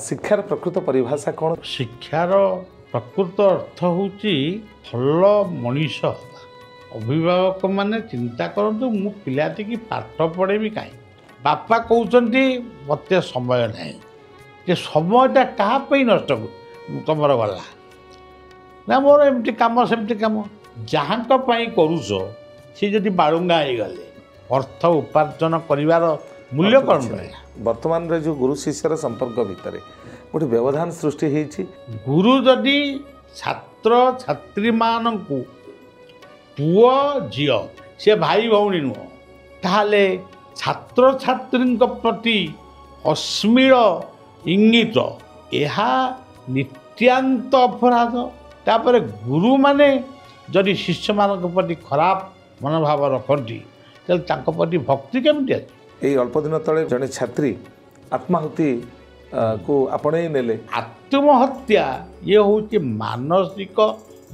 शिक्षार प्रकृत परिभाषा कौन? शिक्षार प्रकृत अर्थ होची भल मनीष अभिभावक माने चिंता करतु मु पिलाटी की पाठ पढ़ेबी कहीं बापा कहते मत समय ना जे समयटा क्या नष्ट तुम गला ना मोर एमती कम सेमती कम जहाँ करुच सी जदि बालुंगा हो गले अर्थ उपार्जन कर मूल्य कौन रहा वर्तमान रे जो गुरु शिष्यर संपर्क भितर गोटे व्यवधान सृष्टि होती गुरु जदि छात्र छात्री मान पुआ झी सी भाई भौणी नुह ताहले छात्र छात्री प्रति अश्लील इंगित यह नित्यांत अपराध तापर गुरु माने जदि शिष्य मान प्रति खराब मनोभाव रखती प्रति भक्ति केमती है। यही अल्प दिन तले जड़े छात्री आत्माहुति को आपणे नेले। आत्महत्या ये हूँ मानसिक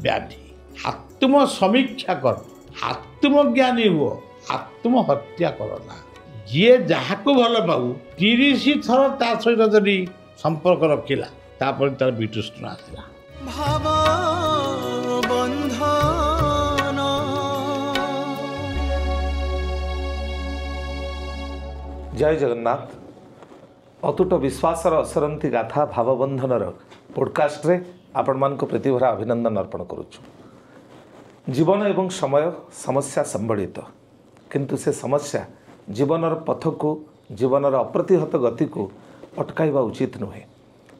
व्याधि आत्म समीक्षा कर आत्मज्ञानी हुओ आत्महत्या करना जी जहाँ को भल पाऊ 30 थर ता सहित जदि संपर्क रखिला तापर तार वितृष्ण आसला जय जगन्नाथ अतुट विश्वासर असरंती गाथा भावबंधनर पॉडकास्ट रे आपण मानक प्रतिभरा अभिनंदन अर्पण करुछु। जीवन एवं समय समस्या संबलित किंतु से समस्या जीवनर पथ को जीवनर अप्रतिहत गति को अटकाइबा उचित नुहे।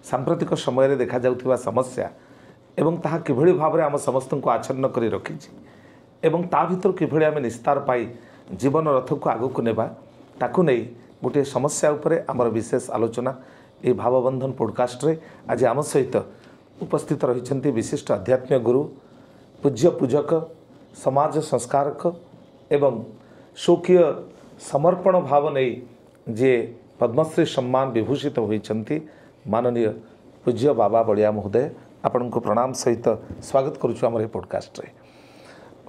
सांप्रतिक समय देखा जाउथिबा समस्या एवं ताहा किभଳି भाबरे आम समस्त को आच्छन्न करी रखिछि एवं ता भितर किभଳି आमे निस्तार पाई जीवन रथ को आगु को नेबा ताकू नहीं गोटे समस्या उपरे आमर विशेष आलोचना ये भावबंधन पॉडकास्ट रे आज आम सहित उपस्थित रही विशिष्ट आध्यात्मिक गुरु पूज्य पूजक समाज संस्कारक एवं शोकीय समर्पण भाव नहीं जे पद्मश्री सम्मान विभूषित होती माननीय पूज्य बाबा बलिया महोदय आपण को प्रणाम सहित स्वागत करुछु आमर पॉडकास्ट रे।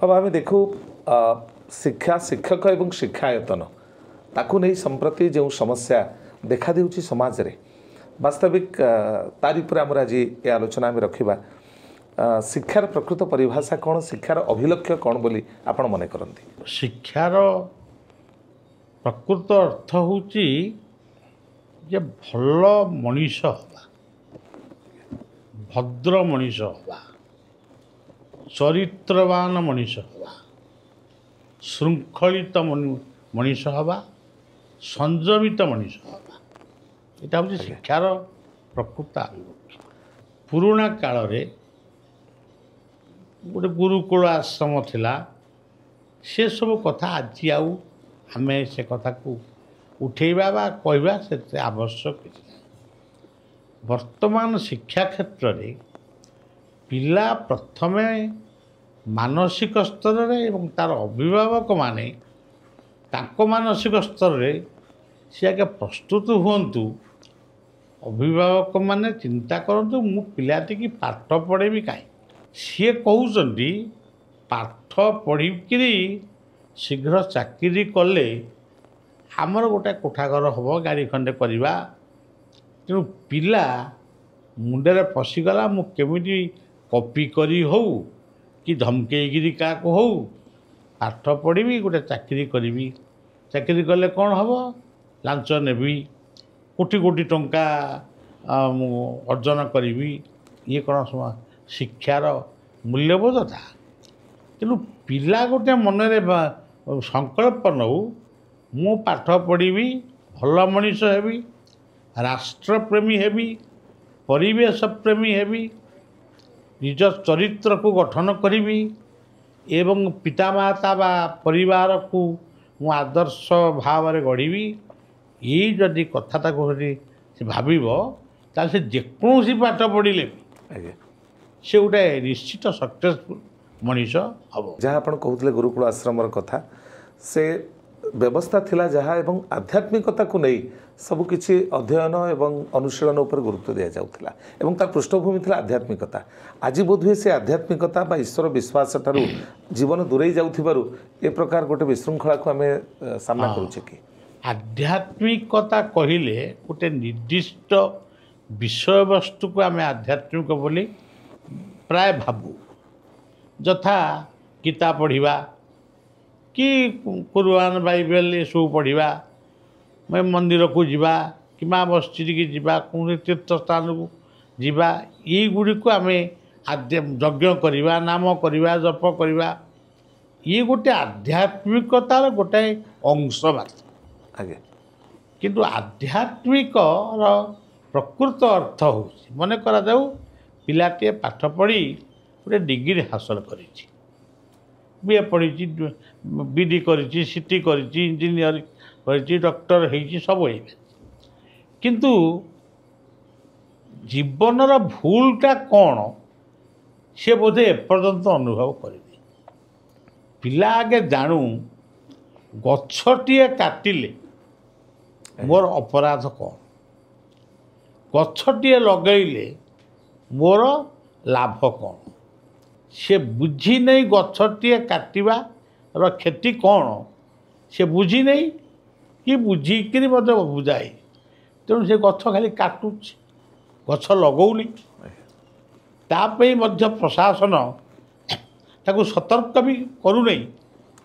बाबा आम देखू शिक्षा शिक्षक एवं शिक्षायतन ताकू नहीं संप्रति जो समस्या देखा देउछि समाज रे वास्तविक तारी पर आमर आज ये आलोचना आम रखा शिक्षार प्रकृत परिभाषा कौन शिक्षार अभिलक्ष्य कौन बोली आपण मन करती। शिक्षार प्रकृत अर्थ होची जे भल मनीष हवा भद्र मनीष हवा चरित्रवान मनीष हवा शृंखलित मनीष हवा संयमित मनीष हवा यहाँ हूँ शिक्षार प्रकृत अभिलक्ष्य। पुराणा काल रे गोटे गुरुकुल आश्रम थिला से सब कथा आज आउ आमे से कथा को उठेबा बा कहबा से आवश्यक किछि नहीं। वर्तमान शिक्षा क्षेत्र में पिला प्रथमे मानसिक स्तर रे एवं तार अभिभावक माने ताको मानसिक स्तर रे सी आगे प्रस्तुत हुंतु अभिभावक माने चिंता करतु मु पिलाटी की पाठ पढ़ेबी कहीं सी कहउचंती पाठ पढ़िकी शीघ्र चाकरी कले आमर गोटे कोठाघर हम गाड़ी खंडे करवा तेणु पिला मुंडे पशिगला मु केमिटी कॉपी करी हो कि धमकेगिरी क्या हो पाठ पढ़ी गोटे चाकरी करी चाकरी कले कौन हम लांच नेबी कोटी कोटी टंका अर्जन करी ये कौन शिक्षार मूल्यबोध था। तेणु पिला गोटे मनरे संकल्प नौ मु पाठ पढ़ी भल मनीष हेबी राष्ट्रप्रेमी हेबी परिवेश प्रेमी हेबी निज चरित्र को गठन करी एवं पितामाता बा परिवार को मु आदर्श भाव में गढ़ी ये जदि कथा से भाव से जेकोसी पाठ पढ़ले से गोटे निश्चित सक्सेसफुल मनीष हम जहाँ आप कहते गुरुकुल आश्रम कथा से व्यवस्था थिला जहाँ एवं आध्यात्मिकता को नहीं सबकिछि अध्ययन एवं अनुशीलन उपर गुरुत्व दि जाउथिला एवं तार पृष्ठभूमि थिला आध्यात्मिकता। आज बोधहुए से आध्यात्मिकता बा ईश्वर विश्वास ठारू जीवन दूरे जाउथिबारु ए प्रकार गोटे विशृंखला को आमे सामना करूछे कि आध्यात्मिकता कहिले गोटे निर्दिष्ट ବିଷୟବସ୍ତୁକୁ ଆମେ ଆଧ୍ୟାତ୍ମିକ ବୋଲି ପ୍ରାୟ ଭାବୁ। ଯଥା ଗୀତା ପଢ଼ିବା କି କୁରାନ ବାଇବେଲ ଏସବୁ ପଢ଼ିବା, ମନ୍ଦିରକୁ ଯିବା କିମ୍ବା ମସଜିଦକୁ ଯିବା, କୌଣସି ତୀର୍ଥସ୍ଥାନକୁ ଯିବା, ଏଇଗୁଡ଼ିକୁ ଆମେ ଯଜ୍ଞ କରିବା, ନାମ କରିବା, ଜପ କରିବା, ଇଏ ଗୋଟେ ଆଧ୍ୟାତ୍ମିକତାର ଗୋଟାଏ ଅଂଶ ମାତ୍ର। ଆଜ୍ଞା କିନ୍ତୁ ଆଧ୍ୟାତ୍ମିକର ପ୍ରକୃତ ଅର୍ଥ ହେଉଛି, ମନେ କରାଯାଉ ପିଲାଟିଏ ପାଠ ପଢ଼ି ଗୋଟେ ଡିଗ୍ରୀ ହାସଲ କରିଛି, ବିଏ ପଢ଼ିଛି, ବିଡି କରିଛି, ସିଟି କରିଛି, ଇଞ୍ଜିନିୟରିଂ କରିଛି, ଡକ୍ଟର ହେଇଛି, ସବୁ ହେଇଛି, କିନ୍ତୁ ଜୀବନର ଭୁଲଟା କ'ଣ ସେ ବୋଧେ ଏପର୍ଯ୍ୟନ୍ତ ଅନୁଭବ କରିନି। ପିଲା ଆଗେ ଜାଣୁ ଗଛଟିଏ କାଟିଲେ ମୋର ଅପରାଧ କ'ଣ, ଗଛଟିଏ ଲଗାଇଲେ ମୋର ଲାଭ କ'ଣ। ସେ ବୁଝି ନେଇ ଗଛଟିଏ କାଟିବାର କ୍ଷତି କ'ଣ ସେ ବୁଝି ନେଇ କି ବୁଝିକିରି ମଧ୍ୟ ବୁଝାଏ। ତେଣୁ ସେ ଗଛ ଖାଲି କାଟୁଛି, ଗଛ ଲଗାଉନି। ତା ପାଇଁ ମଧ୍ୟ ପ୍ରଶାସନ ତାକୁ ସତର୍କ ବି କରୁନାହିଁ।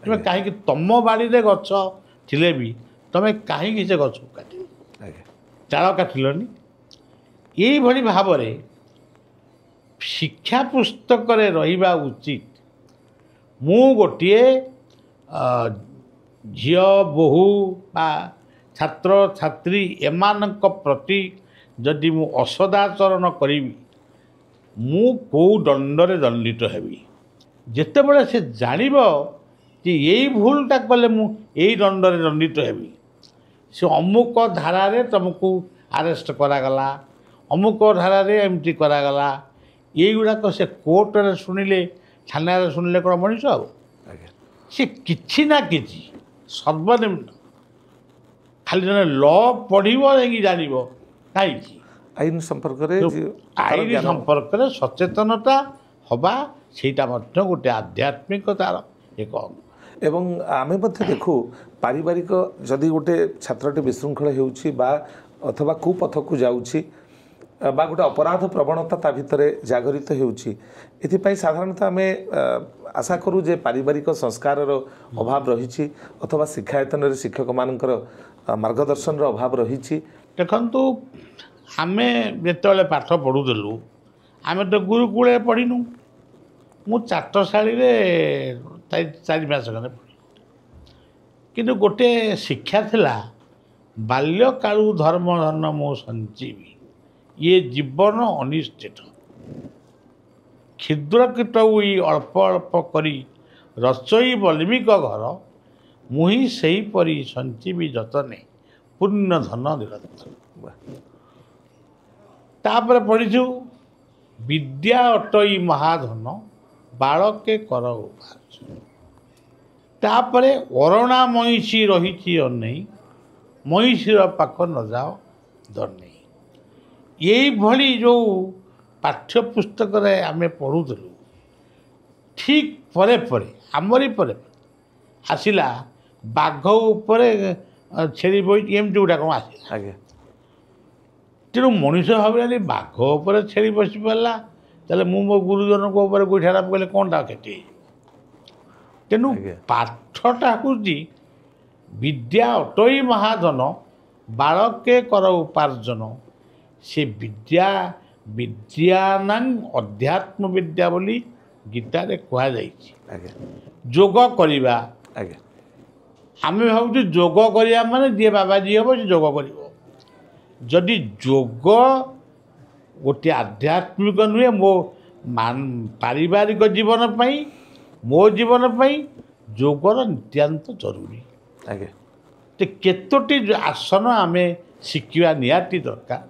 ତୁମେ କାହିଁକି ତୁମ ବାଡ଼ିରେ ଗଛ ଥିଲେ ବି ତୁମେ କାହିଁକି ସେ ଗଛକୁ କାଟିବ, ଚାଳ କାଟିଲନି। ଏଇଭଳି ଭାବରେ ଶିକ୍ଷା ପୁସ୍ତକରେ ରହିବା ଉଚିତ। ମୁଁ ଗୋଟିଏ ଝିଅ ବୋହୂ ବା ଛାତ୍ରଛାତ୍ରୀ ଏମାନଙ୍କ ପ୍ରତି ଯଦି ମୁଁ ଅସଦାଚରଣ କରିବି, ମୁଁ କେଉଁ ଦଣ୍ଡରେ ଦଣ୍ଡିତ ହେବି। ଯେତେବେଳେ ସେ ଜାଣିବ ଯେ ଏଇ ଭୁଲଟା କଲେ ମୁଁ ଏଇ ଦଣ୍ଡରେ ଦଣ୍ଡିତ ହେବି, ସେ ଅମୁକ ଧାରାରେ ତୁମକୁ ଆରେଷ୍ଟ କରାଗଲା, ଅମୁକ ଧାରାରେ ଏମିତି କରାଗଲା, ଏଇଗୁଡ଼ାକ ସେ କୋର୍ଟରେ ଶୁଣିଲେ, ଥାନାରେ ଶୁଣିଲେ କ'ଣ ମଣିଷ ହେବ? ସେ କିଛି ନା କିଛି ସର୍ବନିମ୍ନ ଖାଲି ଜଣେ ଲ ପଢ଼ିବ ଯାଇକି ଜାଣିବ। କାହିଁକି? ଆଇନ ସମ୍ପର୍କରେ ଆଇନ ସମ୍ପର୍କରେ ସଚେତନତା ହେବା, ସେଇଟା ମଧ୍ୟ ଗୋଟେ ଆଧ୍ୟାତ୍ମିକତାର ଏକ ଅଙ୍ଗ। ଏବଂ ଆମେ ମଧ୍ୟ ଦେଖୁ ପାରିବାରିକ ଯଦି ଗୋଟେ ଛାତ୍ରଟି ବିଶୃଙ୍ଖଳ ହେଉଛି ବା ଅଥବା କୁପଥକୁ ଯାଉଛି ବା ଗୋଟେ ଅପରାଧ ପ୍ରବଣତା ତା ଭିତରେ ଜାଗରିତ ହେଉଛି, ଏଥିପାଇଁ ସାଧାରଣତଃ ଆମେ ଆଶା କରୁ ଯେ ପାରିବାରିକ ସଂସ୍କାରର ଅଭାବ ରହିଛି ଅଥବା ଶିକ୍ଷାୟତନରେ ଶିକ୍ଷକମାନଙ୍କର ମାର୍ଗଦର୍ଶନର ଅଭାବ ରହିଛି। ଦେଖନ୍ତୁ, ଆମେ ଯେତେବେଳେ ପାଠ ପଢ଼ୁଥିଲୁ ଆମେ ତ ଗୁରୁକୁଳରେ ପଢ଼ିନୁ। ମୁଁ ଚାଟଶାଳୀରେ 4 ମାସ ଖଣ୍ଡେ ପଢ଼ି, କିନ୍ତୁ ଗୋଟେ ଶିକ୍ଷା ଥିଲା, ବାଲ୍ୟକାଳୁ ଧର୍ମ ଧନ ମୋ ସଞ୍ଜୀବି, ଇଏ ଜୀବନ ଅନିଶ୍ଚିତ। କ୍ଷୁଦ୍ର କୀଟ ଉଇ ଅଳ୍ପ ଅଳ୍ପ କରି ରଚଇ ବଲ୍ମୀକ ଘର, ମୁହିଁ ସେହିପରି ସଞ୍ଜୀବି ଯତନେ ପୂର୍ଣ୍ଣ ଧନ ନିରନ୍ତର। ତାପରେ ପଢ଼ିଛୁ, ବିଦ୍ୟା ଅଟଇ ମହାଧନ ବାଳକେ କର ଉପାର୍ଜନ। ତାପରେ ଅରଣା ମଇଁଷି ରହିଛି ଅନେଇ, ମଇଁଷିର ପାଖ ନ ଯାଅ ଦନେଇ। ଏଇଭଳି ଯେଉଁ ପାଠ୍ୟପୁସ୍ତକରେ ଆମେ ପଢ଼ୁଥିଲୁ, ଠିକ୍ ପରେ ପରେ ଆମରି ପରେ ଆସିଲା ବାଘ ଉପରେ ଛେଳି ବଇଛି, ଏମିତି ଗୁଡ଼ା କ'ଣ ଆସିଲା। ଆଜ୍ଞା। ତେଣୁ ମଣିଷ ଭାବିଲାନି ବାଘ ଉପରେ ଛେଳି ବସି ପାରିଲା, ତାହେଲେ ମୁଁ ମୋ ଗୁରୁଜନଙ୍କ ଉପରେ ଗୋଇଠାଟା ପକାଇଲେ କ'ଣଟା କ୍ଷତି ହେଇଯିବ। ତେଣୁ ପାଠଟା ହେଉଛି ବିଦ୍ୟା ଅଟଇ ମହାଜନ ବାଳକେ କର ଉପାର୍ଜନ। ସେ ବିଦ୍ୟାନାଂ ଅଧ୍ୟାତ୍ମ ବିଦ୍ୟା ବୋଲି ଗୀତାରେ କୁହାଯାଇଛି। ଯୋଗ କରିବା, ଆମେ ଭାବୁଛୁ ଯୋଗ କରିବା ମାନେ ଯିଏ ବାବାଜୀ ହେବ ସେ ଯୋଗ କରିବ। ଯଦି ଯୋଗ ଗୋଟିଏ ଆଧ୍ୟାତ୍ମିକ ନୁହେଁ, ମୋ ପାରିବାରିକ ଜୀବନ ପାଇଁ, ମୋ ଜୀବନ ପାଇଁ ଯୋଗର ନିତ୍ୟାନ୍ତ ଜରୁରୀ। ତ କେତୋଟି ଆସନ ଆମେ ଶିଖିବା ନିହାତି ଦରକାର।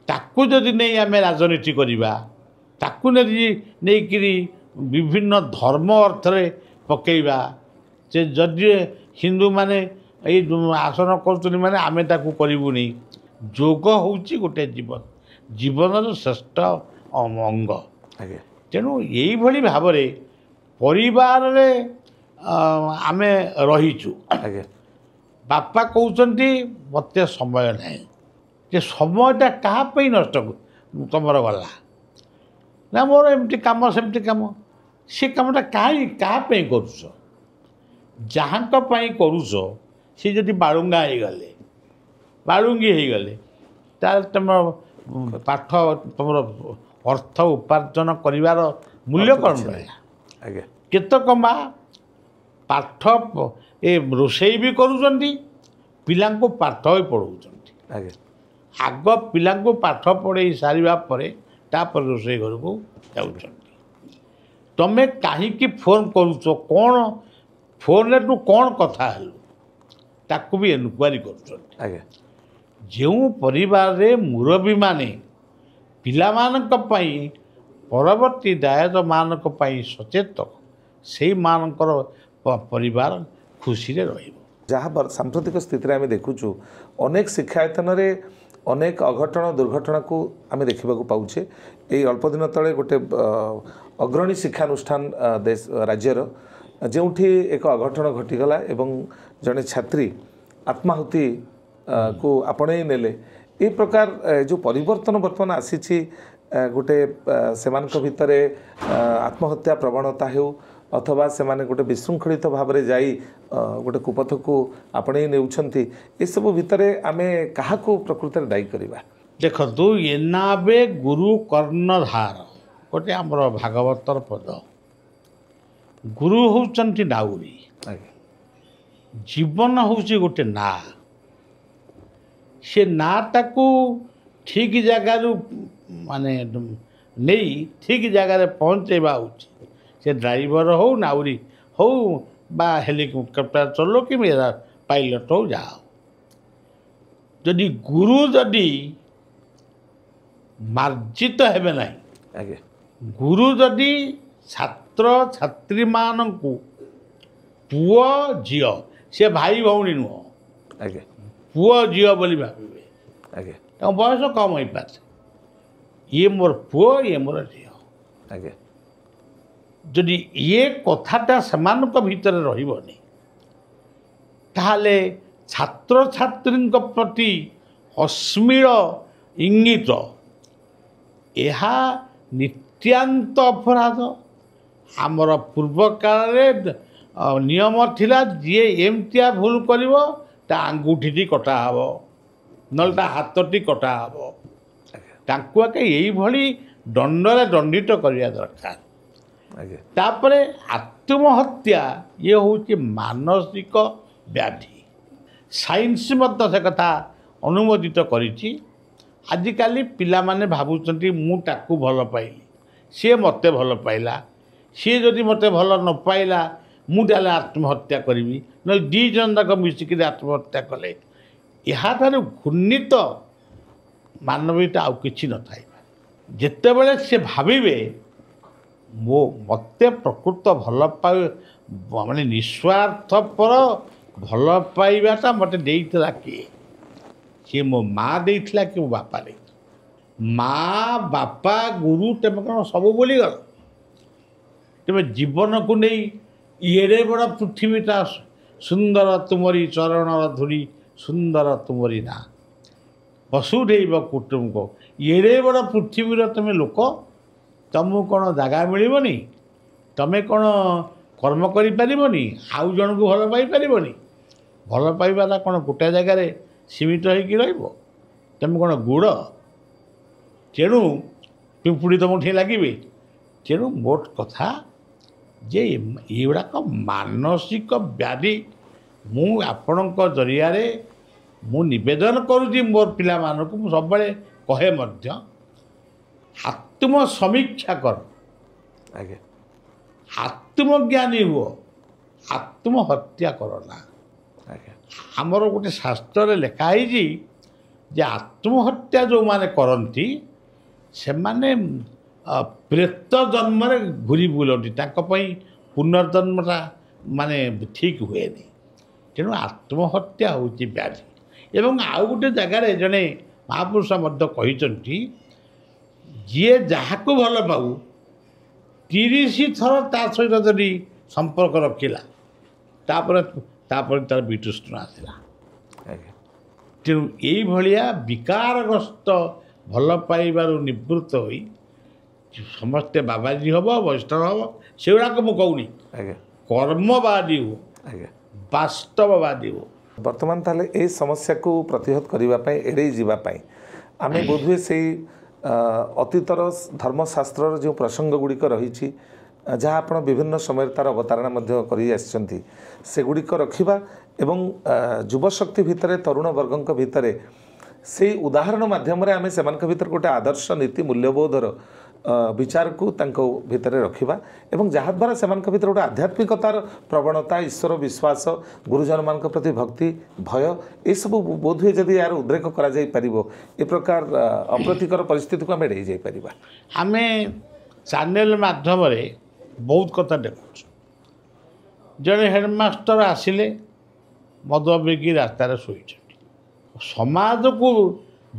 ତାକୁ ଯଦି ନେଇ ଆମେ ରାଜନୀତି କରିବା, ତାକୁ ନେଇକିରି ବିଭିନ୍ନ ଧର୍ମ ଅର୍ଥରେ ପକେଇବା, ସେ ଯଦି ହିନ୍ଦୁମାନେ ଏଇ ଆସନ କରୁଛନ୍ତି ମାନେ ଆମେ ତାକୁ କରିବୁନି। ଯୋଗ ହେଉଛି ଗୋଟେ ଜୀବନର ଶ୍ରେଷ୍ଠ ଅଙ୍ଗ। ତେଣୁ ଏଇଭଳି ଭାବରେ ପରିବାରରେ ଆମେ ରହିଛୁ। ବାପା କହୁଛନ୍ତି ମୋତେ ସମୟ ନାହିଁ, ଯେ ସମୟଟା କାହା ପାଇଁ ନଷ୍ଟ ତୁମର ଗଲା ନା ମୋର ଏମିତି କାମ ସେମିତି କାମ ସେ କାମଟା କାହା ପାଇଁ କରୁଛ ଯାହାଙ୍କ ପାଇଁ କରୁଛ ସେ ଯଦି ବାଳୁଙ୍ଗା ହେଇଗଲେ ବାଳୁଙ୍ଗୀ ହେଇଗଲେ ତାହେଲେ ତୁମର ପାଠ ତୁମର ଅର୍ଥ ଉପାର୍ଜନ କରିବାର ମୂଲ୍ୟ କ'ଣ ରହିଲା ଆଜ୍ଞା କେତେକ ମା ପାଠ ଏ ରୋଷେଇ ବି କରୁଛନ୍ତି ପିଲାଙ୍କୁ ପାଠ ବି ପଢ଼ଉଛନ୍ତି ଆଜ୍ଞା ଆଗ ପିଲାଙ୍କୁ ପାଠ ପଢ଼େଇ ସାରିବା ପରେ ତାପରେ ରୋଷେଇ ଘରକୁ ଯାଉଛନ୍ତି ତୁମେ କାହିଁକି ଫୋନ୍ କରୁଛ କ'ଣ ଫୋନ୍ରେ ତୁ କ'ଣ କଥା ହେଲୁ ତାକୁ ବି ଏନକ୍ୱାରି କରୁଛନ୍ତି ଆଜ୍ଞା ଯେଉଁ ପରିବାରରେ ମୁରବୀମାନେ ପିଲାମାନଙ୍କ ପାଇଁ ପରବର୍ତ୍ତୀ ଦାୟକମାନଙ୍କ ପାଇଁ ସଚେତନ ସେଇମାନଙ୍କର ପରିବାର ଖୁସିରେ ରହିବ ଯାହା ସାମ୍ପ୍ରତିକ ସ୍ଥିତିରେ ଆମେ ଦେଖୁଛୁ ଅନେକ ଶିକ୍ଷାୟତନରେ ଅନେକ ଅଘଟଣ ଦୁର୍ଘଟଣାକୁ ଆମେ ଦେଖିବାକୁ ପାଉଛେ ଏଇ ଅଳ୍ପ ଦିନ ତଳେ ଗୋଟେ ଅଗ୍ରଣୀ ଶିକ୍ଷାନୁଷ୍ଠାନ ରାଜ୍ୟର ଯେଉଁଠି ଏକ ଅଘଟଣ ଘଟିଗଲା ଏବଂ ଜଣେ ଛାତ୍ରୀ ଆତ୍ମାହୁତି को आपणेई नेले ए प्रकार जो परिवर्तन वर्तमान आसी गोटे सेमानक भितरे आत्महत्या प्रवणता हो अथवा से गोटे विशृंखलित भाव में जाई गोटे कुपथ को आपणेई नेउछंती ए सब भितरे आमे काहा को प्रकृति में दायी करबा देखो एनाबे गुरु कर्णधार गोटे आमर भागवतर पद गुरु होउचंती नाउरी जीवन होउची गोटे ना से नाटाकू ठीक जगार माने नहीं ठीक जगार पहुँचेबा से ड्राइवर हो नाउरी हो बा हेलिकप्टर चलो कि मेरा पायलट हो जाओ जदि गुरु जदि मार्जित हेबे नहीं गुरु जदि छात्र छात्री मानू पुओ झील से भाई भौणी नुह पुओ झील बोली भावे बयस कम हो पारे ये मोर पुओ ये मोर झील जदि ये कथाटा सेमानक भितर रहिबनी ताहले छात्र छात्री प्रति अश्लील इंगित यह नित्यांत अपराध आमर पूर्व काल नियम थिला जी एमतिया भूल करिवो ता आंगुठी कटा हबो नल ता हाथटी कटा हबो तांकु आके यही भली दंडरे दंडित करिया दरकार तापरे आत्महत्या ये हूँ मानसिक व्याधि साइंस मत से कथा अनुमोदित करिछि आजिकाली पिला माने भावुचंती मु ताकू भल पाइली सी मते भल पाइला सी जदि मते भल न पाइला मु ताले आत्महत्या करी न दी जन तक मिसिक आत्महत्या कले यहाँ घूर्णित मानवीयता आउ किछि न थाई जेते बेले से भाविबे मो मते प्रकृत भल पाए माने निस्वार्थ पर भल पाइबाटा मते देइतला किए सी मो माँ देइतला कि मो बापा दे माँ बापा गुरु तेम कौन सब बोली गल तेरे जीवन को नहीं एड़े बड़ पृथ्वीटा सुंदर तुमरी चरण धूली सुंदर तुमरी ना वसुधैव कुटुंब एड़े बड़ पृथ्वी तुम लोक तुमको कौन जगह मिलबनी तुम कौन कर्म करी आउ जन को भल पाई भल पाइबाटा कौन गोटे जगार सीमित होगी तुम कौन गुड़ तेणु पिंपुड़ी तुम ठीक लगे तेणु मोट कथा जे युवाक मानसिक व्याधि मु आपण जरिया मु निवेदन करुँगी मोर पिला मानक मु सब कहे मध्य आत्मसमीक्षा कर आत्मज्ञानी हुओ आत्महत्या करना आमर गोटे शास्त्र लिखाई जे आत्महत्या जो माने करती से माने प्रेत जन्म घूरी बुलती पुनर्जन्मटा माने ठीक हुए नहीं तेणु आत्महत्या हूँ व्याधि एवं आउ गोटे जगार जड़े महापुरुष कहते जी जहाँ को भल पाऊ 30 थर ता सहित जदि संपर्क रखिला तापर तार वितृष्ण आसला ତେଣୁ ଏଇଭଳିଆ ବିକାରଗ୍ରସ୍ତ ଭଲ ପାଇବାରୁ ନିବୃତ୍ତ ହୋଇ ସମସ୍ତେ ବାବାଜୀ ହେବ ବୈଷ୍ଣବ ହେବ ସେଗୁଡ଼ାକ ମୁଁ କହୁନି, ଆଜ୍ଞା କର୍ମବାଦୀ ହୁଅ, ଆଜ୍ଞା। ବାସ୍ତବବାଦୀ ହୁଅ। ବର୍ତ୍ତମାନ ତାହେଲେ ଏହି ସମସ୍ୟାକୁ ପ୍ରତିହତ କରିବା ପାଇଁ ଏଡ଼େଇ ଯିବା ପାଇଁ ଆମେ ବୋଧହୁଏ ସେଇ ଅତୀତର ଧର୍ମଶାସ୍ତ୍ରର ଯେଉଁ ପ୍ରସଙ୍ଗ ଗୁଡ଼ିକ ରହିଛି ଯାହା ଆପଣ ବିଭିନ୍ନ ସମୟରେ ତା'ର ଅବତାରଣା ମଧ୍ୟ କରି ଆସିଛନ୍ତି ସେଗୁଡ଼ିକ ରଖିବା ଏବଂ ଯୁବଶକ୍ତି ଭିତରେ ତରୁଣ ବର୍ଗଙ୍କ ଭିତରେ ସେଇ ଉଦାହରଣ ମାଧ୍ୟମରେ ଆମେ ସେମାନଙ୍କ ଭିତରେ ଗୋଟେ ଆଦର୍ଶ ନୀତି ମୂଲ୍ୟବୋଧର ବିଚାରକୁ ତାଙ୍କ ଭିତରେ ରଖିବା ଏବଂ ଯାହାଦ୍ୱାରା ସେମାନଙ୍କ ଭିତରେ ଗୋଟେ ଆଧ୍ୟାତ୍ମିକତାର ପ୍ରବଣତା ଈଶ୍ୱର ବିଶ୍ୱାସ ଗୁରୁଜନମାନଙ୍କ ପ୍ରତି ଭକ୍ତି ଭୟ ଏସବୁ ବୋଧହୁଏ ଯଦି ଏହାର ଉଦ୍ରେକ କରାଯାଇପାରିବ ଏ ପ୍ରକାର ଅପ୍ରତିକର ପରିସ୍ଥିତିକୁ ଆମେ ଏଡ଼େଇ ଯାଇପାରିବା। ଆମେ ଚ୍ୟାନେଲ ମାଧ୍ୟମରେ ବହୁତ କଥା ଦେଖୁଛୁ। ଜଣେ ହେଡ଼ମାଷ୍ଟର ଆସିଲେ ମଦ ପିଇକି ରାସ୍ତାରେ ଶୋଇଛନ୍ତି। ସମାଜକୁ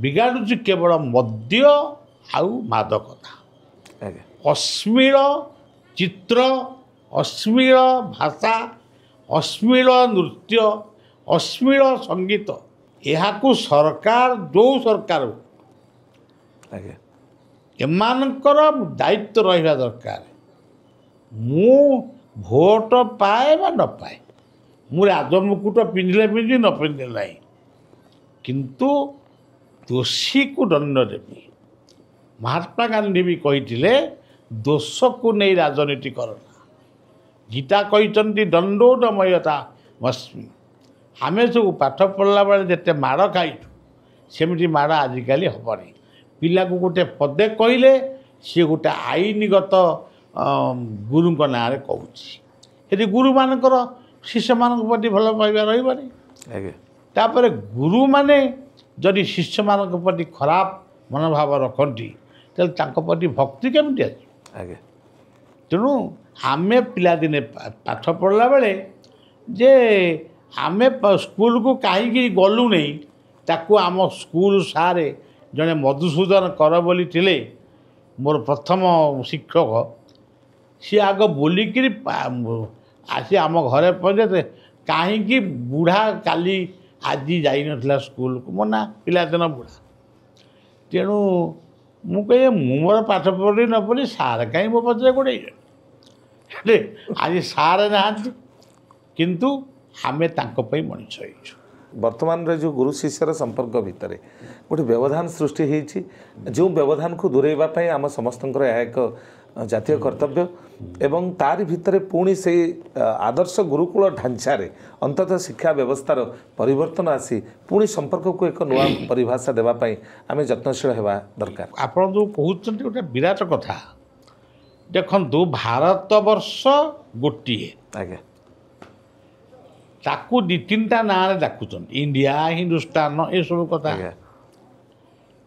ବିଗାଡ଼ୁଛି କେବଳ ମଦ୍ୟ ଆଉ ମାଦକତା, ଆଜ୍ଞା ଅଶ୍ଳୀଳ ଚିତ୍ର, ଅଶ୍ଳୀଳ ଭାଷା, ଅଶ୍ଳୀଳ ନୃତ୍ୟ, ଅଶ୍ଳୀଳ ସଙ୍ଗୀତ। ଏହାକୁ ସରକାର ଯେଉଁ ସରକାର ଆଜ୍ଞା ଏମାନଙ୍କର ଦାୟିତ୍ୱ ରହିବା ଦରକାର। ମୁଁ ଭୋଟ ପାଏ ବା ନ ପାଏ, ମୁଁ ରାଜମୁକୁଟ ପିନ୍ଧିଲେ ପିନ୍ଧି ନ ପିନ୍ଧିଲେ ନାହିଁ, କିନ୍ତୁ ଦୋଷୀକୁ ଦଣ୍ଡ ଦେବି। ମହାତ୍ମା ଗାନ୍ଧୀ ବି କହିଥିଲେ ଦୋଷକୁ ନେଇ ରାଜନୀତି କରନା। ଗୀତା କହିଛନ୍ତି ଦଣ୍ଡୋ ଦମୟତା ମସ୍ମି। ଆମେ ସବୁ ପାଠ ପଢ଼ିଲା ବେଳେ ଯେତେ ମାଡ଼ ଖାଇଛୁ ସେମିତି ମାଡ଼ ଆଜିକାଲି ହେବନି। ପିଲାକୁ ଗୋଟେ ପଦେ କହିଲେ ସିଏ ଗୋଟେ ଆଇନଗତ ଗୁରୁଙ୍କ ନାଁରେ କହୁଛି। ସେଠି ଗୁରୁମାନଙ୍କର ଶିଷ୍ୟମାନଙ୍କ ପ୍ରତି ଭଲ ପାଇବା ରହିବନି। ଆଜ୍ଞା ତାପରେ ଗୁରୁମାନେ ଯଦି ଶିଷ୍ୟମାନଙ୍କ ପ୍ରତି ଖରାପ ମନୋଭାବ ରଖନ୍ତି ତାହେଲେ ତାଙ୍କ ପ୍ରତି ଭକ୍ତି କେମିତି ଆସିବ? ଆଜ୍ଞା ତେଣୁ ଆମେ ପିଲାଦିନେ ପାଠ ପଢ଼ିଲା ବେଳେ ଯେ ଆମେ ସ୍କୁଲକୁ କାହିଁକି ଗଲୁ ନାହିଁ ତାକୁ ଆମ ସ୍କୁଲ ସାରେ ଜଣେ ମଧୁସୂଦନ କର ବୋଲି ଥିଲେ ମୋର ପ୍ରଥମ ଶିକ୍ଷକ। ସିଏ ଆଗ ବୋଲିକିରି ଆସି ଆମ ଘରେ ପହଞ୍ଚେ କାହିଁକି ବୁଢ଼ା କାଲି ଆଜି ଯାଇନଥିଲା ସ୍କୁଲକୁ। ମୋ ନା ପିଲାଦିନ ବୁଢ଼ା। ତେଣୁ ମୁଁ କହିଲି ମୁଁ ମୋର ପାଠ ପଢ଼ି ନ ପଢ଼ି ସାର୍ କାହିଁ ମୋ ପଛରେ ଗୋଡ଼େଇଛନ୍ତି। ହେଲେ ଆଜି ସାର୍ ନାହାନ୍ତି କିନ୍ତୁ ଆମେ ତାଙ୍କ ପାଇଁ ମଣିଷ ହେଇଛୁ। ବର୍ତ୍ତମାନର ଯେଉଁ ଗୁରୁ ଶିଷ୍ୟର ସମ୍ପର୍କ ଭିତରେ ଗୋଟେ ବ୍ୟବଧାନ ସୃଷ୍ଟି ହେଇଛି। ଯେଉଁ ବ୍ୟବଧାନକୁ ଦୂରେଇବା ପାଇଁ ଆମ ସମସ୍ତଙ୍କର ଏହା ଏକ ଜାତୀୟ କର୍ତ୍ତବ୍ୟ ଏବଂ ତାରି ଭିତରେ ପୁଣି ସେଇ ଆଦର୍ଶ ଗୁରୁକୁଳ ଢାଞ୍ଚାରେ ଅନ୍ତତଃ ଶିକ୍ଷା ବ୍ୟବସ୍ଥାର ପରିବର୍ତ୍ତନ ଆସି ପୁଣି ସମ୍ପର୍କକୁ ଏକ ନୂଆ ପରିଭାଷା ଦେବା ପାଇଁ ଆମେ ଯତ୍ନଶୀଳ ହେବା ଦରକାର। ଆପଣ ଯେଉଁ କହୁଛନ୍ତି ଗୋଟେ ବିରାଟ କଥା। ଦେଖନ୍ତୁ ଭାରତବର୍ଷ ଗୋଟିଏ, ଆଜ୍ଞା ତାକୁ ଦୁଇ ତିନିଟା ନାଁରେ ଡାକୁଛନ୍ତି ଇଣ୍ଡିଆ ହିନ୍ଦୁସ୍ତାନ ଏସବୁ କଥା। ଆଜ୍ଞା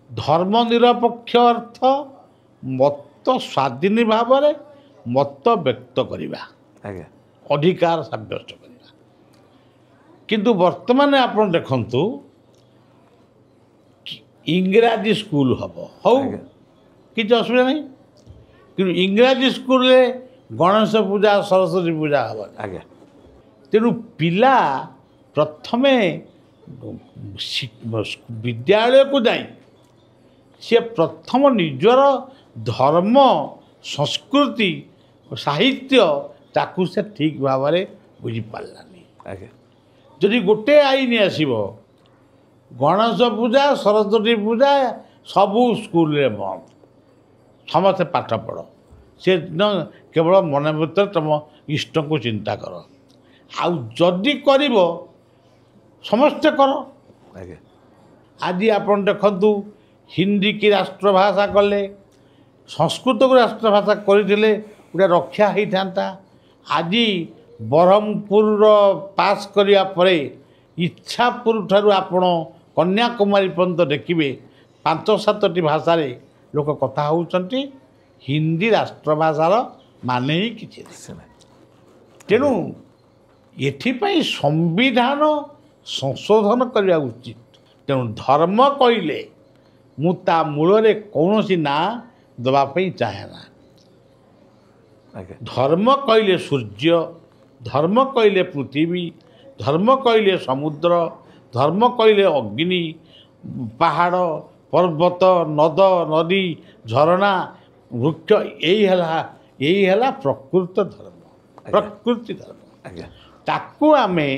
ଧର୍ମ ନିରପେକ୍ଷ ଅର୍ଥ ମତ ସ୍ୱାଧୀନ ଭାବରେ ମତ ବ୍ୟକ୍ତ କରିବା, ଆଜ୍ଞା ଅଧିକାର ସାବ୍ୟସ୍ତ କରିବା। କିନ୍ତୁ ବର୍ତ୍ତମାନ ଆପଣ ଦେଖନ୍ତୁ ଇଂରାଜୀ ସ୍କୁଲ ହେବ, ହଉ ଆଜ୍ଞା କିଛି ଅସୁବିଧା ନାହିଁ, କିନ୍ତୁ ଇଂରାଜୀ ସ୍କୁଲରେ ଗଣେଶ ପୂଜା ସରସ୍ୱତୀ ପୂଜା ହେବନି। ଆଜ୍ଞା ତେଣୁ ପିଲା ପ୍ରଥମେ ବିଦ୍ୟାଳୟକୁ ଯାଇ ସିଏ ପ୍ରଥମ ନିଜର ଧର୍ମ ସଂସ୍କୃତି ସାହିତ୍ୟ ତାକୁ ସେ ଠିକ୍ ଭାବରେ ବୁଝିପାରିଲାନି। ଆଜ୍ଞା ଯଦି ଗୋଟେ ଆଇନ ଆସିବ ଗଣେଶ ପୂଜା ସରସ୍ୱତୀ ପୂଜା ସବୁ ସ୍କୁଲରେ ବନ୍ଦ, ସମସ୍ତେ ପାଠ ପଢ଼, ସେଦିନ କେବଳ ମନେ ଭିତରେ ତୁମ ଇଷ୍ଟଙ୍କୁ ଚିନ୍ତା କର। ଆଉ ଯଦି କରିବ ସମସ୍ତେ କର। ଆଜ୍ଞା ଆଜି ଆପଣ ଦେଖନ୍ତୁ ହିନ୍ଦୀ କି ରାଷ୍ଟ୍ରଭାଷା କଲେ, ସଂସ୍କୃତକୁ ରାଷ୍ଟ୍ରଭାଷା କରିଥିଲେ ଗୋଟେ ରକ୍ଷା ହେଇଥାନ୍ତା। ଆଜି ବ୍ରହ୍ମପୁରର ପାସ୍ କରିବା ପରେ ଇଚ୍ଛାପୁର ଠାରୁ ଆପଣ କନ୍ୟାକୁମାରୀ ପର୍ଯ୍ୟନ୍ତ ଦେଖିବେ 5-7ଟି ଭାଷାରେ ଲୋକ କଥା ହେଉଛନ୍ତି। ହିନ୍ଦୀ ରାଷ୍ଟ୍ରଭାଷାର ମାନେ ହିଁ କିଛି ନାହିଁ। ତେଣୁ ଏଥିପାଇଁ ସମ୍ବିଧାନ ସଂଶୋଧନ କରିବା ଉଚିତ। ତେଣୁ ଧର୍ମ କହିଲେ ମୁଁ ତା ମୂଳରେ କୌଣସି ନାଁ ଦେବା ପାଇଁ ଚାହେଁ ନା। ଆଜ୍ଞା ଧର୍ମ କହିଲେ ସୂର୍ଯ୍ୟ, ଧର୍ମ କହିଲେ ପୃଥିବୀ, ଧର୍ମ କହିଲେ ସମୁଦ୍ର, ଧର୍ମ କହିଲେ ଅଗ୍ନି, ପାହାଡ଼, ପର୍ବତ, ନଦ ନଦୀ, ଝରଣା, ବୃକ୍ଷ, ଏଇ ହେଲା ପ୍ରକୃତ ଧର୍ମ, ପ୍ରକୃତି ଧର୍ମ। ଆଜ୍ଞା ତାକୁ ଆମେ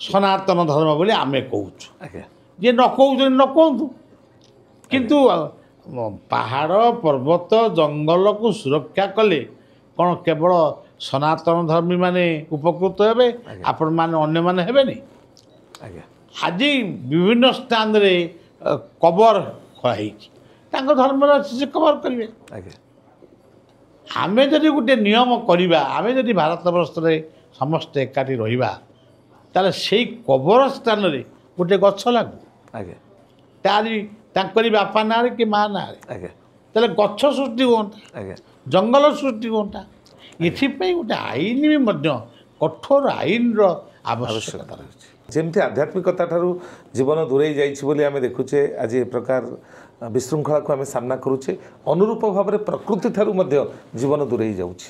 ସନାତନ ଧର୍ମ ବୋଲି ଆମେ କହୁଛୁ। ଆଜ୍ଞା ଯିଏ ନ କହୁଛନ୍ତି ନ କୁହନ୍ତୁ, କିନ୍ତୁ ପାହାଡ଼, ପର୍ବତ, ଜଙ୍ଗଲକୁ ସୁରକ୍ଷା କଲେ କ'ଣ କେବଳ ସନାତନ ଧର୍ମୀମାନେ ଉପକୃତ ହେବେ, ଆପଣମାନେ ଅନ୍ୟମାନେ ହେବେନି? ଆଜ୍ଞା ଆଜି ବିଭିନ୍ନ ସ୍ଥାନରେ କବର ଖୋଳା ହେଇଛି, ତାଙ୍କ ଧର୍ମର ଅଛି ସେ କବର କରିବେ। ଆଜ୍ଞା ଆମେ ଯଦି ଗୋଟେ ନିୟମ କରିବା, ଆମେ ଯଦି ଭାରତବର୍ଷରେ ସମସ୍ତେ ଏକାଠି ରହିବା, ତାହେଲେ ସେଇ କବର ସ୍ଥାନରେ ଗୋଟେ ଗଛ ଲାଗୁ, ଆଜ୍ଞା ତାଙ୍କରି ବାପା ନାଁରେ କି ମା ନାଁରେ, ଆଜ୍ଞା ତାହେଲେ ଗଛ ସୃଷ୍ଟି ହୁଅନ୍ତା, ଆଜ୍ଞା ଜଙ୍ଗଲ ସୃଷ୍ଟି ହୁଅନ୍ତା। ଏଥିପାଇଁ ଗୋଟେ ଆଇନ ବି ମଧ୍ୟ କଠୋର ଆଇନର ଆବଶ୍ୟକତା ରହିଛି। ଯେମିତି ଆଧ୍ୟାତ୍ମିକତା ଠାରୁ ଜୀବନ ଦୂରେଇ ଯାଇଛି ବୋଲି ଆମେ ଦେଖୁଛେ, ଆଜି ଏ ପ୍ରକାର ବିଶୃଙ୍ଖଳାକୁ ଆମେ ସାମ୍ନା କରୁଛେ, ଅନୁରୂପ ଭାବରେ ପ୍ରକୃତି ଠାରୁ ମଧ୍ୟ ଜୀବନ ଦୂରେଇ ଯାଉଛି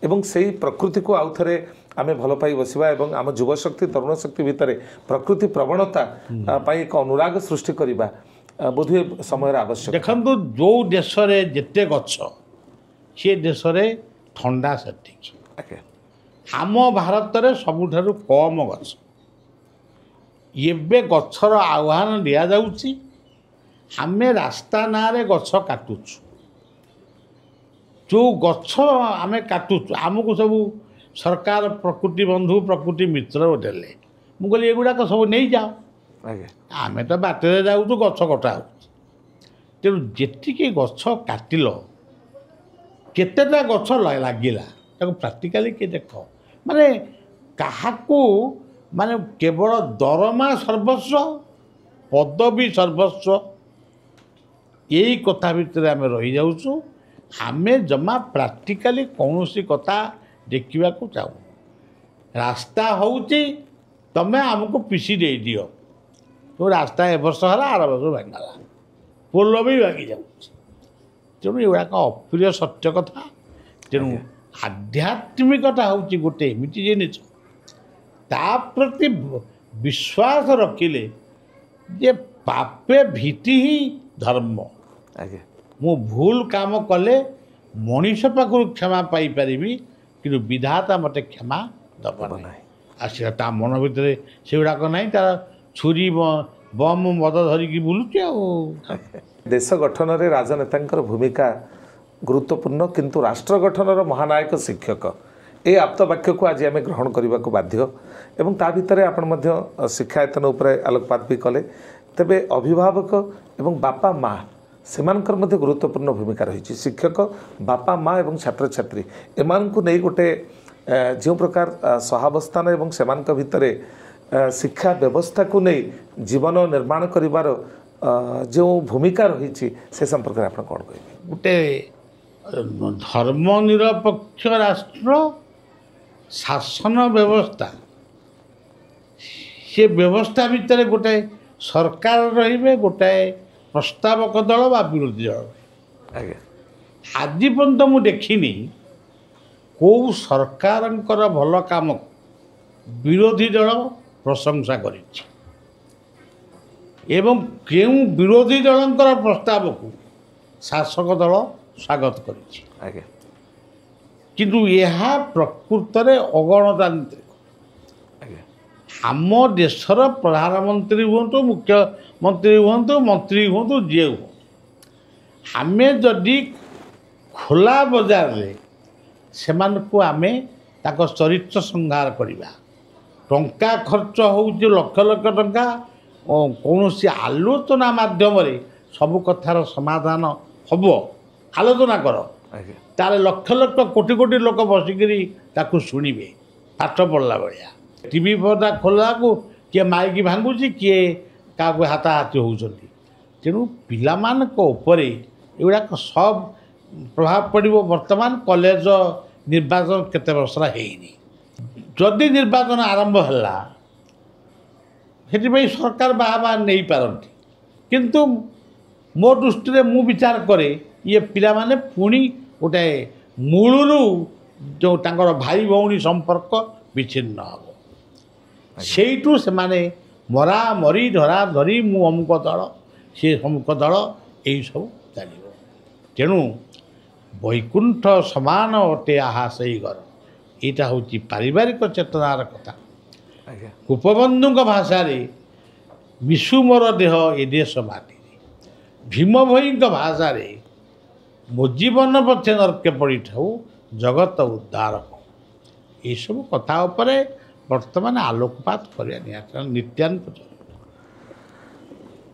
ଏବଂ ସେହି ପ୍ରକୃତିକୁ ଆଉ ଥରେ ଆମେ ଭଲ ପାଇ ବସିବା ଏବଂ ଆମ ଯୁବଶକ୍ତି ତରୁଣ ଶକ୍ତି ଭିତରେ ପ୍ରକୃତି ପ୍ରବଣତା ପାଇଁ ଏକ ଅନୁରାଗ ସୃଷ୍ଟି କରିବା ବୋଧହୁଏ ସମୟର ଆବଶ୍ୟକ। ଦେଖନ୍ତୁ, ଯେଉଁ ଦେଶରେ ଯେତେ ଗଛ ସେ ଦେଶରେ ଥଣ୍ଡା ସେତିକି। ଆଜ୍ଞା ଆମ ଭାରତରେ ସବୁଠାରୁ କମ୍ ଗଛ। ଏବେ ଗଛର ଆହ୍ୱାନ ଦିଆଯାଉଛି, ଆମେ ରାସ୍ତା ନାଁରେ ଗଛ କାଟୁଛୁ। ଯେଉଁ ଗଛ ଆମେ କାଟୁଛୁ, ଆମକୁ ସବୁ ସରକାର ପ୍ରକୃତି ବନ୍ଧୁ, ପ୍ରକୃତି ମିତ୍ର ଦେଲେ। ମୁଁ କହିଲି ଏଗୁଡ଼ାକ ସବୁ ନେଇଯାଅ, ଆଜ୍ଞା ଆମେ ତ ବାଟରେ ଯାଉଛୁ, ଗଛ କଟା ହେଉଛି। ତେଣୁ ଯେତିକି ଗଛ କାଟିଲ, କେତେଟା ଗଛ ଲାଗିଲା ତାକୁ ପ୍ରାକ୍ଟିକାଲି କିଏ ଦେଖ। ମାନେ କାହାକୁ ମାନେ କେବଳ ଦରମା ସର୍ବସ୍ୱ, ପଦବୀ ସର୍ବସ୍ୱ, ଏଇ କଥା ଭିତରେ ଆମେ ରହିଯାଉଛୁ। ଆମେ ଜମା ପ୍ରାକ୍ଟିକାଲି କୌଣସି କଥା ଦେଖିବାକୁ ଚାହୁଁ। ରାସ୍ତା ହେଉଛି, ତମେ ଆମକୁ ପିସି ଦେଇଦିଅ। ଯେଉଁ ରାସ୍ତା ଏ ବର୍ଷ ହେଲା, ଆର ବର୍ଷ ଭାଙ୍ଗିଗଲା, ପୋଲ ବି ଭାଙ୍ଗି ଯାଉଛି। ତେଣୁ ଏଗୁଡ଼ାକ ଅପ୍ରିୟ ସତ୍ୟ କଥା। ତେଣୁ ଆଧ୍ୟାତ୍ମିକତା ହେଉଛି ଗୋଟେ ଏମିତି ଜିନିଷ, ତା ପ୍ରତି ବିଶ୍ୱାସ ରଖିଲେ ଯେ ପାପେ ଭୀତି ହିଁ ଧର୍ମ। ଆଜ୍ଞା ମୁଁ ଭୁଲ କାମ କଲେ ମଣିଷ ପାଖରୁ କ୍ଷମା ପାଇପାରିବି, କିନ୍ତୁ ବିଧାତା ମୋତେ କ୍ଷମା ଦେବ ନାହିଁ। ଆଉ ସେ ତା ମନ ଭିତରେ ସେଗୁଡ଼ାକ ନାହିଁ, ତାର ଛୁରୀ ବମ୍ ମଦ ଧରିକି ବୁଲୁଛି। ଆଉ ଦେଶ ଗଠନରେ ରାଜନେତାଙ୍କର ଭୂମିକା ଗୁରୁତ୍ୱପୂର୍ଣ୍ଣ, କିନ୍ତୁ ରାଷ୍ଟ୍ର ଗଠନର ମହାନାୟକ ଶିକ୍ଷକ, ଏ ଆପ୍ତ ବାକ୍ୟକୁ ଆଜି ଆମେ ଗ୍ରହଣ କରିବାକୁ ବାଧ୍ୟ ଏବଂ ତା ଭିତରେ ଆପଣ ମଧ୍ୟ ଶିକ୍ଷାୟତନ ଉପରେ ଆଲୋକପାତ ବି କଲେ। ତେବେ ଅଭିଭାବକ ଏବଂ ବାପା ମା ସେମାନଙ୍କର ମଧ୍ୟ ଗୁରୁତ୍ୱପୂର୍ଣ୍ଣ ଭୂମିକା ରହିଛି। ଶିକ୍ଷକ, ବାପା ମା ଏବଂ ଛାତ୍ରଛାତ୍ରୀ ଏମାନଙ୍କୁ ନେଇ ଗୋଟେ ଯେଉଁ ପ୍ରକାର ସହାବସ୍ଥାନ ଏବଂ ସେମାନଙ୍କ ଭିତରେ ଶିକ୍ଷା ବ୍ୟବସ୍ଥାକୁ ନେଇ ଜୀବନ ନିର୍ମାଣ କରିବାର ଯେଉଁ ଭୂମିକା ରହିଛି ସେ ସମ୍ପର୍କରେ ଆପଣ କ'ଣ କହିବେ? ଗୋଟେ ଧର୍ମ ନିରପେକ୍ଷ ରାଷ୍ଟ୍ର ଶାସନ ବ୍ୟବସ୍ଥା, ସେ ବ୍ୟବସ୍ଥା ଭିତରେ ଗୋଟାଏ ସରକାର ରହିବେ, ଗୋଟାଏ ପ୍ରସ୍ତାବକ ଦଳ ବା ବିରୋଧୀ ଦଳ। ଆଜ୍ଞା ଆଜି ପର୍ଯ୍ୟନ୍ତ ମୁଁ ଦେଖିନି କେଉଁ ସରକାରଙ୍କର ଭଲ କାମକୁ ବିରୋଧୀ ଦଳ ପ୍ରଶଂସା କରିଛି ଏବଂ କେଉଁ ବିରୋଧୀ ଦଳଙ୍କର ପ୍ରସ୍ତାବକୁ ଶାସକ ଦଳ ସ୍ୱାଗତ କରିଛି। ଆଜ୍ଞା କିନ୍ତୁ ଏହା ପ୍ରକୃତରେ ଅଗଣତାନ୍ତ୍ରିକ। ଆଜ୍ଞା ଆମ ଦେଶର ପ୍ରଧାନମନ୍ତ୍ରୀ ହୁଅନ୍ତୁ, ମୁଖ୍ୟମନ୍ତ୍ରୀ ହୁଅନ୍ତୁ, ମନ୍ତ୍ରୀ ହୁଅନ୍ତୁ, ଯିଏ ହୁଅନ୍ତୁ, ଆମେ ଯଦି ଖୋଲା ବଜାରରେ ସେମାନଙ୍କୁ ଆମେ ତାଙ୍କ ଚରିତ୍ର ସଂହାର କରିବା, ଟଙ୍କା ଖର୍ଚ୍ଚ ହେଉଛି ଲକ୍ଷ ଲକ୍ଷ ଟଙ୍କା, କୌଣସି ଆଲୋଚନା ମାଧ୍ୟମରେ ସବୁ କଥାର ସମାଧାନ ହେବ, ଆଲୋଚନା କର, ଆଜ୍ଞା ତାହେଲେ ଲକ୍ଷ ଲକ୍ଷ କୋଟି କୋଟି ଲୋକ ବସିକିରି ତାକୁ ଶୁଣିବେ ପାଠ ପଢ଼ିଲା ଭଳିଆ। ଟିଭି ପର୍ଦ୍ଦା ଖୋଲିଲାକୁ କିଏ ମାଇକି ଭାଙ୍ଗୁଛି, କିଏ କାହାକୁ ହାତାହାତି ହେଉଛନ୍ତି। ତେଣୁ ପିଲାମାନଙ୍କ ଉପରେ ଏଗୁଡ଼ାକ ସବ ପ୍ରଭାବ ପଡ଼ିବ। ବର୍ତ୍ତମାନ କଲେଜ ନିର୍ବାଚନ କେତେ ବର୍ଷର ହେଇନି, ଯଦି ନିର୍ବାଚନ ଆରମ୍ଭ ହେଲା ସେଥିପାଇଁ ସରକାର ବାହା ନେଇପାରନ୍ତି, କିନ୍ତୁ ମୋ ଦୃଷ୍ଟିରେ ମୁଁ ବିଚାର କରେ ଇଏ ପିଲାମାନେ ପୁଣି ଗୋଟାଏ ମୂଳରୁ ଯେଉଁ ତାଙ୍କର ଭାଇ ଭଉଣୀ ସମ୍ପର୍କ ବିଚ୍ଛିନ୍ନ ହେବ, ସେଇଠୁ ସେମାନେ ମରା ମରି ଧରା ଧରି ମୁଁ ଅମୁକ ଦଳ ସେ ଅମୁକ ଦଳ ଏଇସବୁ ଚାଲିବ। ତେଣୁ ବୈକୁଣ୍ଠ ସମାନ ଅଟେ ଆହା ସେଇ ଘର, ଏଇଟା ହେଉଛି ପାରିବାରିକ ଚେତନାର କଥା। ଆଜ୍ଞା ଗୋପବନ୍ଧୁଙ୍କ ଭାଷାରେ ମିଶୁ ମୋର ଦେହ ଏ ଦେଶ ମାଟିରେ, ଭୀମ ଭୋଇଙ୍କ ଭାଷାରେ ମୋ ଜୀବନ ପଛେ ନର୍କେ ପଡ଼ିଥାଉ ଜଗତ ଉଦ୍ଧାର ହଉ। ଏଇସବୁ କଥା ଉପରେ ବର୍ତ୍ତମାନ ଆଲୋକପାତ କରିବା ନିତ୍ୟାନ୍ତ ଜରୁରୀ।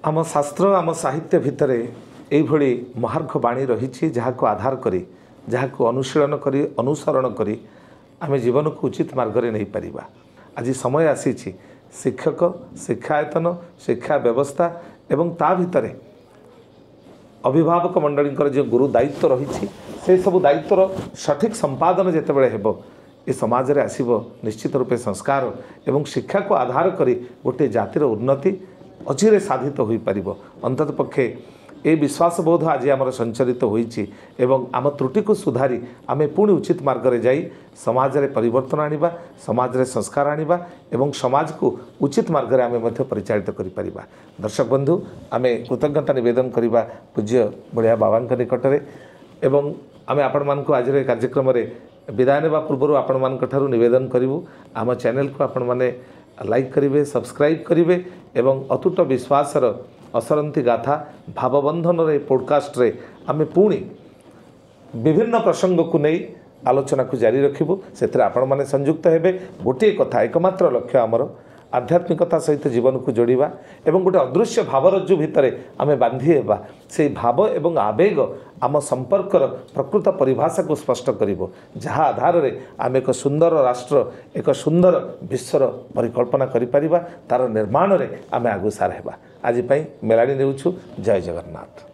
ଆମ ଶାସ୍ତ୍ର ଆମ ସାହିତ୍ୟ ଭିତରେ ଏଇଭଳି ମହାର୍ଘ ବାଣୀ ରହିଛି, ଯାହାକୁ ଆଧାର କରି ଯାହାକୁ ଅନୁଶୀଳନ କରି ଅନୁସରଣ କରି ଆମେ ଜୀବନକୁ ଉଚିତ ମାର୍ଗରେ ନେଇପାରିବା। ଆଜି ସମୟ ଆସିଛି ଶିକ୍ଷକ, ଶିକ୍ଷାୟତନ, ଶିକ୍ଷା ବ୍ୟବସ୍ଥା ଏବଂ ତା ଭିତରେ ଅଭିଭାବକ ମଣ୍ଡଳୀଙ୍କର ଯେଉଁ ଗୁରୁ ଦାୟିତ୍ୱ ରହିଛି ସେସବୁ ଦାୟିତ୍ୱର ସଠିକ୍ ସମ୍ପାଦନ ଯେତେବେଳେ ହେବ ଏ ସମାଜରେ ଆସିବ ନିଶ୍ଚିତ ରୂପେ ସଂସ୍କାର ଏବଂ ଶିକ୍ଷାକୁ ଆଧାର କରି ଗୋଟିଏ ଜାତିର ଉନ୍ନତି ଅଚିରେ ସାଧିତ ହୋଇପାରିବ। ଅନ୍ତତଃ ପକ୍ଷେ ଏ ବିଶ୍ୱାସବୋଧ ଆଜି ଆମର ସଞ୍ଚରିତ ହୋଇଛି ଏବଂ ଆମ ତ୍ରୁଟିକୁ ସୁଧାରି ଆମେ ପୁଣି ଉଚିତ ମାର୍ଗରେ ଯାଇ ସମାଜରେ ପରିବର୍ତ୍ତନ ଆଣିବା, ସମାଜରେ ସଂସ୍କାର ଆଣିବା ଏବଂ ସମାଜକୁ ଉଚିତ ମାର୍ଗରେ ଆମେ ମଧ୍ୟ ପରିଚାଳିତ କରିପାରିବା। ଦର୍ଶକ ବନ୍ଧୁ, ଆମେ କୃତଜ୍ଞତା ନିବେଦନ କରିବା ପୂଜ୍ୟ ବଳିଆ ବାବାଙ୍କ ନିକଟରେ ଏବଂ ଆମେ ଆପଣମାନଙ୍କୁ ଆଜିର ଏ କାର୍ଯ୍ୟକ୍ରମରେ ବିଦାୟ ନେବା ପୂର୍ବରୁ ଆପଣମାନଙ୍କଠାରୁ ନିବେଦନ କରିବୁ ଆମ ଚ୍ୟାନେଲକୁ ଆପଣମାନେ ଲାଇକ୍ କରିବେ, ସବସ୍କ୍ରାଇବ୍ କରିବେ ଏବଂ ଅତୁଟ ବିଶ୍ୱାସର ଅସରନ୍ତି ଗାଥା ଭାବବନ୍ଧନର ଏ ପଡ଼କାଷ୍ଟରେ ଆମେ ପୁଣି ବିଭିନ୍ନ ପ୍ରସଙ୍ଗକୁ ନେଇ ଆଲୋଚନାକୁ ଜାରି ରଖିବୁ। ସେଥିରେ ଆପଣମାନେ ସଂଯୁକ୍ତ ହେବେ। ଗୋଟିଏ କଥା, ଏକମାତ୍ର ଲକ୍ଷ୍ୟ ଆମର ଆଧ୍ୟାତ୍ମିକତା ସହିତ ଜୀବନକୁ ଯୋଡ଼ିବା ଏବଂ ଗୋଟେ ଅଦୃଶ୍ୟ ଭାବରଜ୍ଜୁ ଭିତରେ ଆମେ ବାନ୍ଧି ହେବା। ସେହି ଭାବ ଏବଂ ଆବେଗ ଆମ ସମ୍ପର୍କର ପ୍ରକୃତ ପରିଭାଷାକୁ ସ୍ପଷ୍ଟ କରିବ, ଯାହା ଆଧାରରେ ଆମେ ଏକ ସୁନ୍ଦର ରାଷ୍ଟ୍ର, ଏକ ସୁନ୍ଦର ବିଶ୍ୱର ପରିକଳ୍ପନା କରିପାରିବା। ତା'ର ନିର୍ମାଣରେ ଆମେ ଆଗୁସାର ହେବା। ଆଜି ପାଇଁ ମେଳାଣି ନେଉଛୁ। ଜୟ ଜଗନ୍ନାଥ।